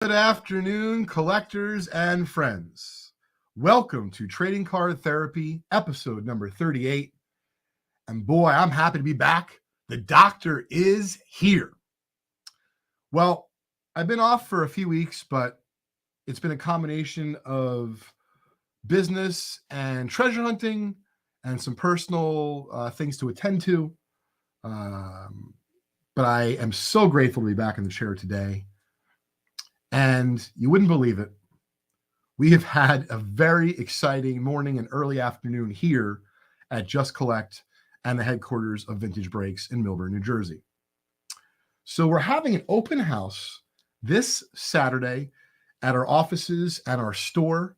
Good afternoon, collectors and friends. Welcome to Trading Card Therapy, episode number 38. And boy, I'm happy to be back. The doctor is here. Well, I've been off for a few weeks, but it's been a combination of business and treasure hunting and some personal things to attend to. But I am so grateful to be back in the chair today. And you wouldn't believe it. We have had a very exciting morning and early afternoon here at Just Collect and the headquarters of Vintage Breaks in Millburn, New Jersey. So we're having an open house this Saturday at our offices and our store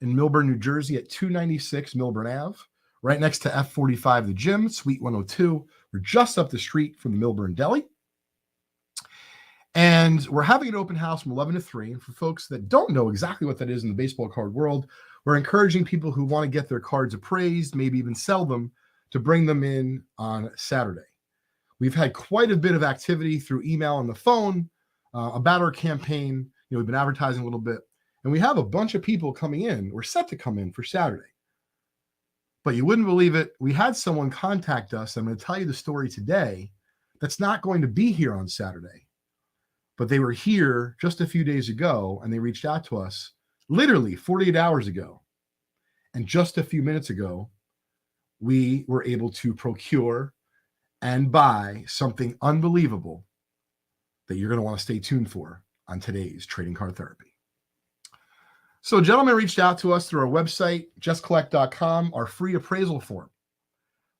in Millburn, New Jersey at 296 Millburn Ave, right next to F45, the gym, Suite 102. We're just up the street from the Millburn Deli. And we're having an open house from 11 to 3. And for folks that don't know exactly what that is in the baseball card world, we're encouraging people who want to get their cards appraised, maybe even sell them, to bring them in on Saturday. We've had quite a bit of activity through email and the phone about our campaign. We've been advertising a little bit. And we have a bunch of people coming in. We're set to come in for Saturday. But you wouldn't believe it. We had someone contact us. I'm going to tell you the story today that's not going to be here on Saturday. But they were here just a few days ago, and they reached out to us literally 48 hours ago. And just a few minutes ago, we were able to procure and buy something unbelievable that you're going to want to stay tuned for on today's Trading Card Therapy. So a gentleman reached out to us through our website, justcollect.com, our free appraisal form,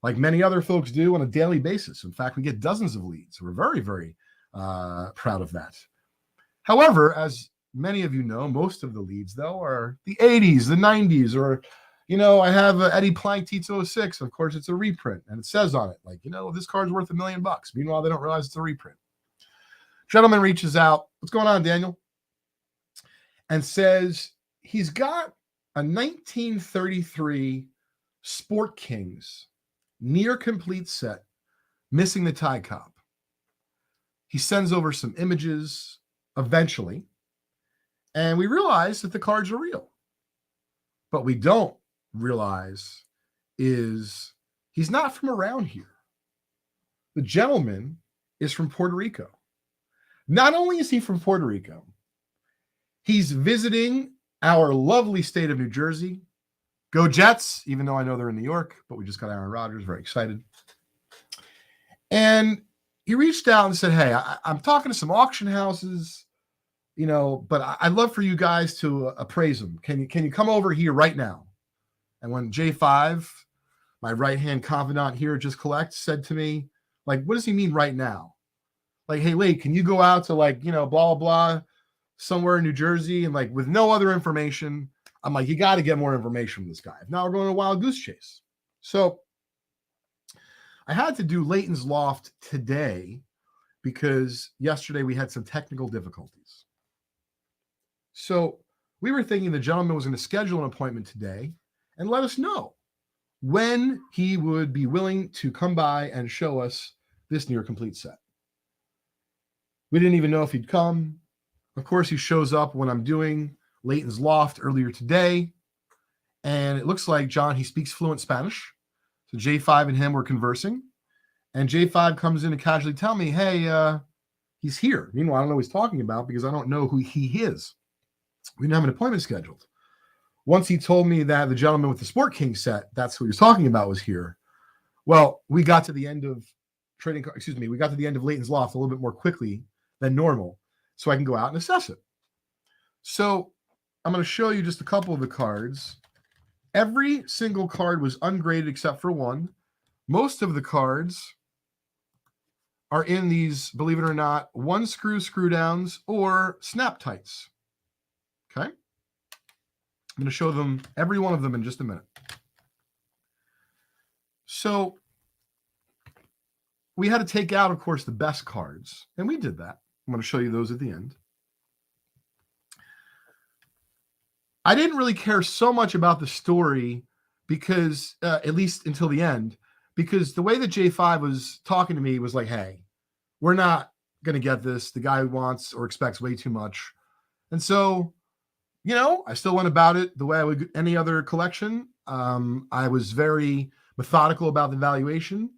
like many other folks do on a daily basis. In fact, we get dozens of leads. We're very, very proud of that. However, as many of you know, most of the leads, though, are the 80s, the 90s, or, I have Eddie Plank Tito 06. Of course, it's a reprint, and it says on it, this card's worth $1 million. Meanwhile, they don't realize it's a reprint. Gentleman reaches out. What's going on, Daniel? And says he's got a 1933 Sport Kings near complete set, missing the tie cop. He sends over some images eventually, and we realize that the cards are real. But we don't realize is he's not from around here. The gentleman is from Puerto Rico. Not only is he from Puerto Rico, he's visiting our lovely state of New Jersey. Go Jets, even though I know they're in New York, but we just got Aaron Rodgers, very excited. And he reached out and said, hey, I'm talking to some auction houses, but I'd love for you guys to appraise them. Can you come over here right now? And when J5, my right-hand confidant here at Just Collect, said to me, what does he mean right now? Hey, Lee, can you go out to blah, blah, blah, somewhere in New Jersey? And with no other information, I'm you got to get more information from this guy. If not, we're going to a wild goose chase. So I had to do Leighton's Loft today because yesterday we had some technical difficulties. So we were thinking the gentleman was going to schedule an appointment today and let us know when he would be willing to come by and show us this near complete set. We didn't even know if he'd come. Of course, he shows up when I'm doing Leighton's Loft earlier today. And it looks like, John, he speaks fluent Spanish. So J5 and him were conversing, and J5 comes in to casually tell me, hey, he's here. Meanwhile, I don't know what he's talking about because I don't know who he is. We didn't have an appointment scheduled. Once he told me that the gentleman with the Sport King set, that's who he was talking about, was here. Well, we got to the end of we got to the end of Leighton's Loft a little bit more quickly than normal, so I can go out and assess it. So I'm going to show you just a couple of the cards. Every single card was ungraded except for one. Most of the cards are in these, believe it or not, one screw downs or snap tights. Okay? I'm going to show them, every one of them, in just a minute. So we had to take out, of course, the best cards, and we did that. I'm going to show you those at the end. I didn't really care so much about the story because, at least until the end, because the way that J5 was talking to me was hey, we're not going to get this. The guy wants or expects way too much. And so, I still went about it the way I would any other collection. I was very methodical about the valuation.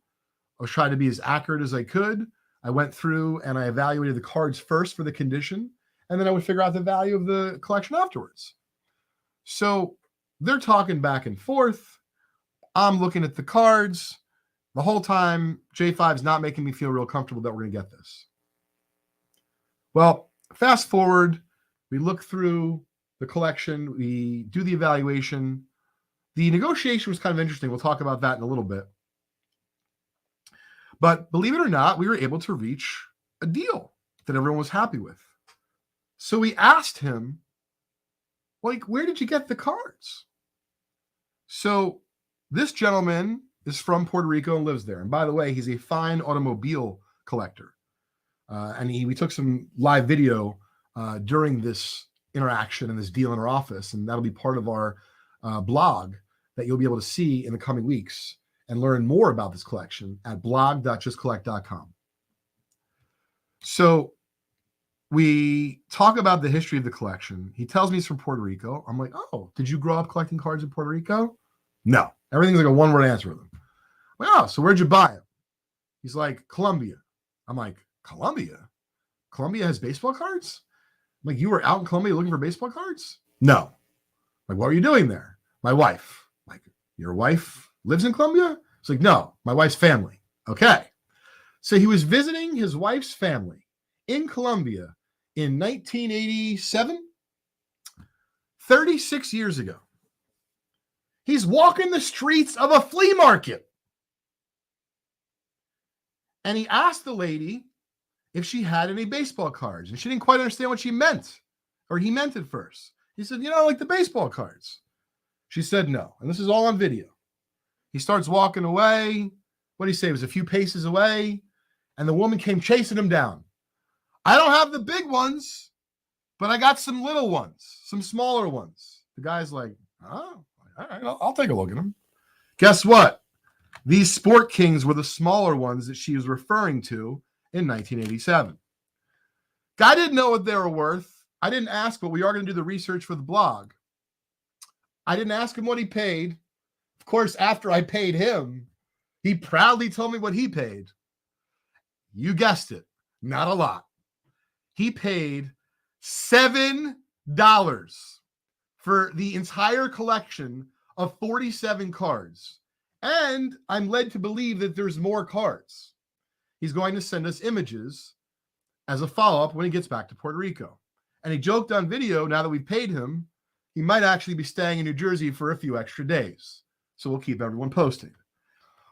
I was trying to be as accurate as I could. I went through and I evaluated the cards first for the condition, and then I would figure out the value of the collection afterwards. So they're talking back and forth. I'm looking at the cards. The whole time, J5's not making me feel real comfortable that we're going to get this. Well, fast forward, we look through the collection, we do the evaluation. The negotiation was kind of interesting. We'll talk about that in a little bit. But believe it or not, we were able to reach a deal that everyone was happy with. So we asked him, where did you get the cards? So this gentleman is from Puerto Rico and lives there. And by the way, he's a fine automobile collector. And we took some live video during this interaction and this deal in our office. And that'll be part of our blog that you'll be able to see in the coming weeks and learn more about this collection at blog.justcollect.com. So we talk about the history of the collection. He tells me he's from Puerto Rico. I'm like, oh, did you grow up collecting cards in Puerto Rico? No. Everything's like a one-word answer with him. I'm like, oh, so where'd you buy them? He's like, Colombia. I'm like, Colombia? Colombia has baseball cards? I'm like, you were out in Colombia looking for baseball cards? No. Like, what were you doing there? My wife. Like, your wife lives in Colombia? It's like, no, my wife's family. Okay. So he was visiting his wife's family in Colombia in 1987, 36 years ago. He's walking the streets of a flea market. And he asked the lady if she had any baseball cards. And she didn't quite understand what she meant, or he meant it first. He said, like the baseball cards. She said no. And this is all on video. He starts walking away. What did he say? It was a few paces away. And the woman came chasing him down. I don't have the big ones, but I got some little ones, some smaller ones. The guy's like, oh, all right, I'll take a look at them. Guess what? These Sport Kings were the smaller ones that she was referring to in 1987. Guy didn't know what they were worth. I didn't ask, but we are going to do the research for the blog. I didn't ask him what he paid. Of course, after I paid him, he proudly told me what he paid. You guessed it, not a lot. He paid $7 for the entire collection of 47 cards. And I'm led to believe that there's more cards. He's going to send us images as a follow-up when he gets back to Puerto Rico. And he joked on video, now that we've paid him, he might actually be staying in New Jersey for a few extra days. So we'll keep everyone posted.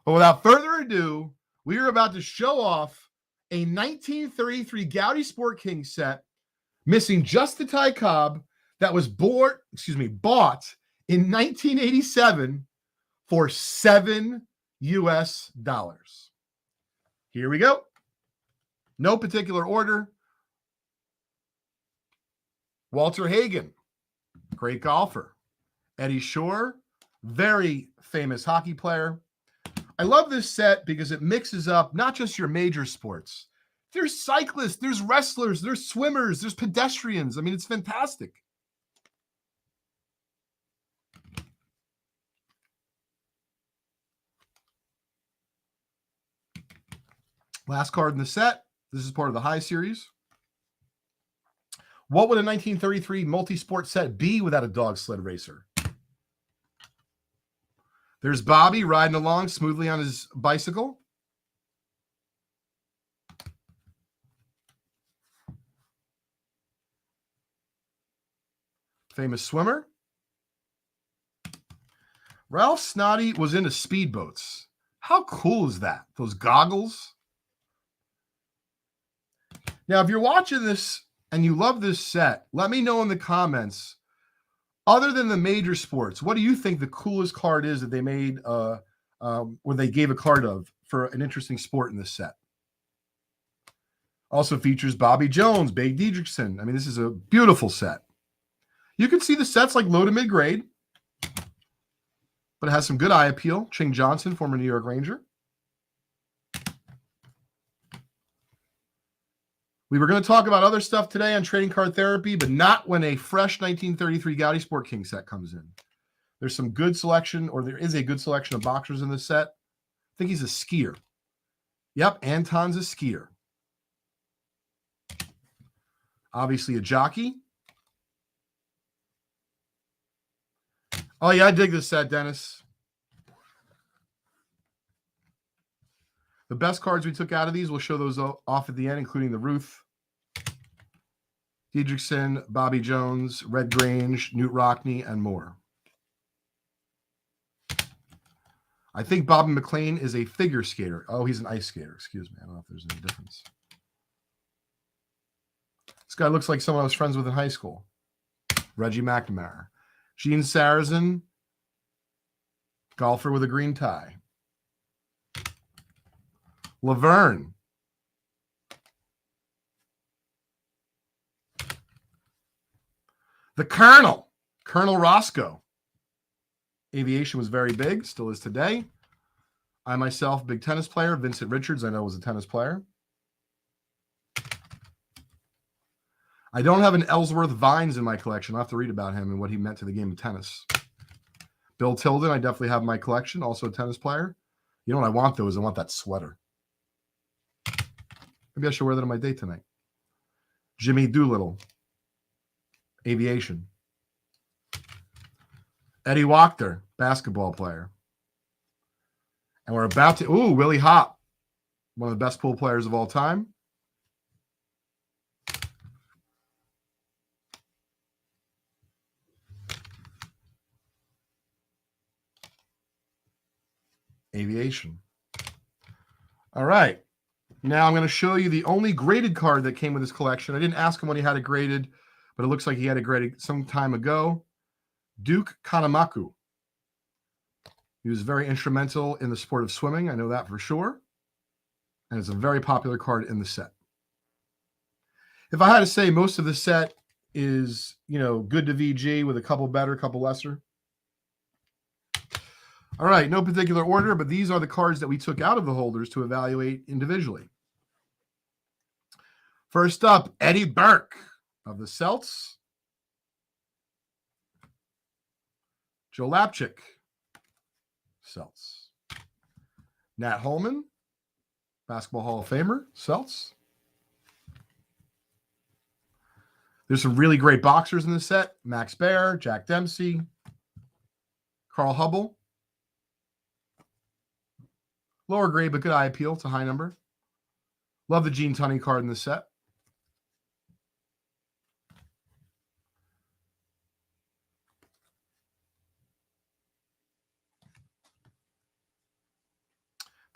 But without further adu, we are about to show off a 1933 Goudey Sport King set, missing just the Ty Cobb, that was bought in 1987 for $7 US. Here we go. No particular order. Walter Hagen, great golfer. Eddie Shore, very famous hockey player. I love this set because it mixes up not just your major sports. There's cyclists, there's wrestlers, there's swimmers, there's pedestrians. I mean, it's fantastic. Last card in the set. This is part of the High Series. What would a 1933 multi-sport set be without a dog sled racer? There's Bobby riding along smoothly on his bicycle. Famous swimmer. Ralph Snoddy was into speedboats. How cool is that? Those goggles. Now, if you're watching this and you love this set, let me know in the comments. Other than the major sports, what do you think the coolest card is that they made, or they gave a card of for an interesting sport in this set? Also features Bobby Jones, Babe Didrikson. I mean, this is a beautiful set. You can see the set's like low to mid-grade, but it has some good eye appeal. Ching Johnson, former New York Ranger. We were going to talk about other stuff today on Trading Card Therapy, but not when a fresh 1933 Gotti Sport King set comes in. There's some good selection, or there is a good selection of boxers in this set. I think he's a skier. Yep, Anton's a skier. Obviously a jockey. Oh, yeah, I dig this set, Dennis. The best cards we took out of these, we'll show those off at the end, including the Ruth, Didrikson, Bobby Jones, Red Grange, Knute Rockne, and more. I think Bobby McLean is a figure skater. Oh, he's an ice skater. Excuse me. I don't know if there's any difference. This guy looks like someone I was friends with in high school. Reggie McNamara. Gene Sarazen, golfer with a green tie. Laverne. The Colonel, Colonel Roscoe. Aviation was very big, still is today. I myself, big tennis player. Vincent Richards, I know, was a tennis player. I don't have an Ellsworth Vines in my collection. I'll have to read about him and what he meant to the game of tennis. Bill Tilden, I definitely have in my collection, also a tennis player. You know what I want, though, is I want that sweater. Maybe I should wear that on my date tonight. Jimmy Doolittle. Aviation. Eddie Wachter, basketball player. And we're about to... Ooh, Willie Hop. One of the best pool players of all time. Aviation. All right. Now I'm going to show you the only graded card that came with this collection. I didn't ask him when he had it graded, but it looks like he had it graded some time ago. Duke Kanemaku. He was very instrumental in the sport of swimming. I know that for sure. And it's a very popular card in the set. If I had to say, most of the set is, you know, good to VG with a couple better, couple lesser. All right, no particular order, but these are the cards that we took out of the holders to evaluate individually. First up, Eddie Burke of the Celts. Joe Lapchick, Celts. Nat Holman, Basketball Hall of Famer, Celts. There's some really great boxers in this set. Max Baer, Jack Dempsey, Carl Hubble. Lower grade, but good eye appeal. It's a high number. Love the Gene Tunney card in the set.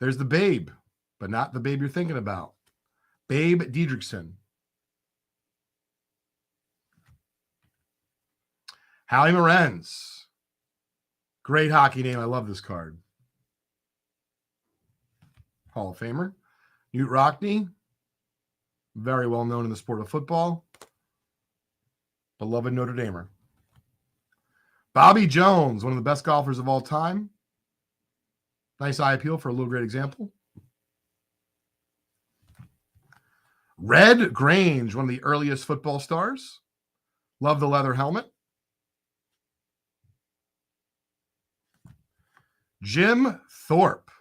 There's the Babe, but not the Babe you're thinking about. Babe Didrikson. Howie Morenz. Great hockey name. I love this card. Hall of Famer. Knute Rockne. Very well known in the sport of football. Beloved Notre Damer. Bobby Jones, one of the best golfers of all time. Nice eye appeal for a little great example. Red Grange, one of the earliest football stars. Love the leather helmet. Jim Thorpe,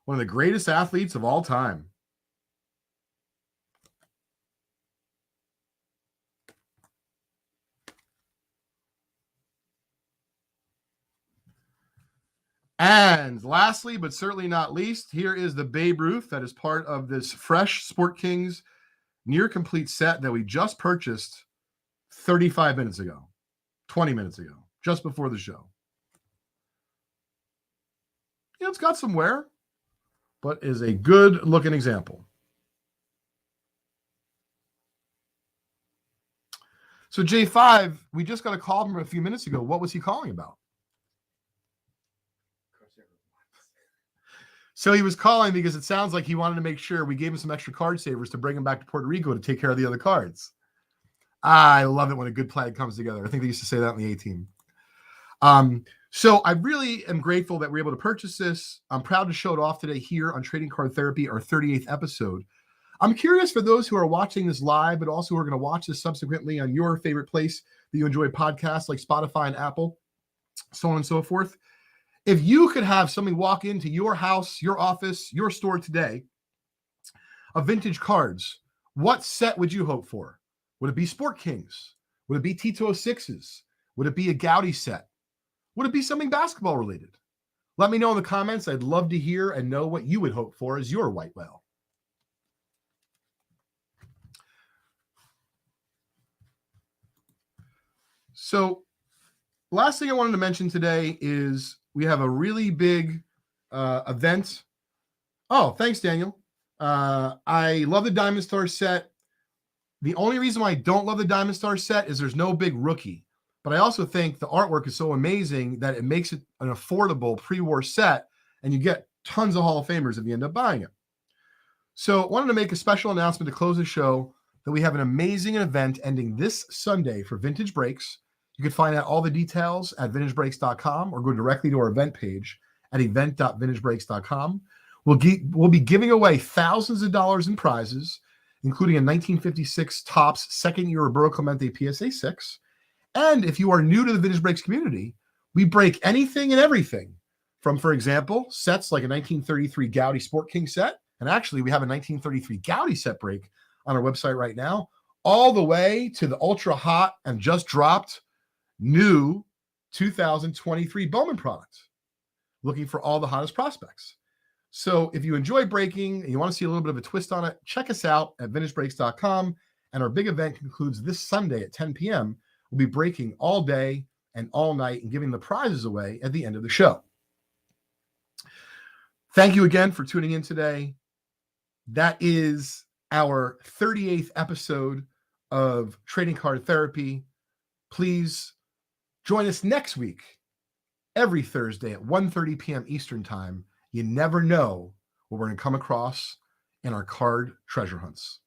one of the greatest athletes of all time. And lastly, but certainly not least, here is the Babe Ruth that is part of this fresh Sport Kings near complete set that we just purchased 35 minutes ago, 20 minutes ago, just before the show. Yeah, it's got some wear, but is a good looking example. So J5, we just got a call from him a few minutes ago. What was he calling about? So he was calling because it sounds like he wanted to make sure we gave him some extra card savers to bring him back to Puerto Rico to take care of the other cards. I love it when a good plan comes together. I think they used to say that in the A-team. So I really am grateful that we're able to purchase this. I'm proud to show it off today here on Trading Card Therapy, our 38th episode. I'm curious for those who are watching this live, but also who are going to watch this subsequently on your favorite place that you enjoy podcasts like Spotify and Apple, so on and so forth. If you could have somebody walk into your house, your office, your store today of vintage cards, what set would you hope for? Would it be Sport Kings? Would it be Tito 6s? Would it be a Gaudy set? Would it be something basketball related? Let me know in the comments. I'd love to hear and know what you would hope for as your white whale. So, last thing I wanted to mention today is we have a really big event. Oh, thanks, Daniel. I love the Diamond Star set. The only reason why I don't love the Diamond Star set is there's no big rookie. But I also think the artwork is so amazing that it makes it an affordable pre-war set, and you get tons of Hall of Famers if you end up buying it. So I wanted to make a special announcement to close the show that we have an amazing event ending this Sunday for Vintage Breaks. You can find out all the details at vintagebreaks.com or go directly to our event page at event.vintagebreaks.com. We'll be giving away thousands of dollars in prizes, including a 1956 Topps second-year Roberto Clemente PSA 6. And if you are new to the Vintage Breaks community, we break anything and everything from, for example, sets like a 1933 Gaudy Sport King set. And actually, we have a 1933 Gaudy set break on our website right now, all the way to the ultra hot and just dropped new 2023 Bowman product, looking for all the hottest prospects. So if you enjoy breaking and you want to see a little bit of a twist on it, check us out at vintagebreaks.com. And our big event concludes this Sunday at 10 p.m. We'll be breaking all day and all night and giving the prizes away at the end of the show. Thank you again for tuning in today. That is our 38th episode of Trading Card Therapy. Please join us next week, every Thursday at 1:30 p.m. Eastern Time. You never know what we're going to come across in our card treasure hunts.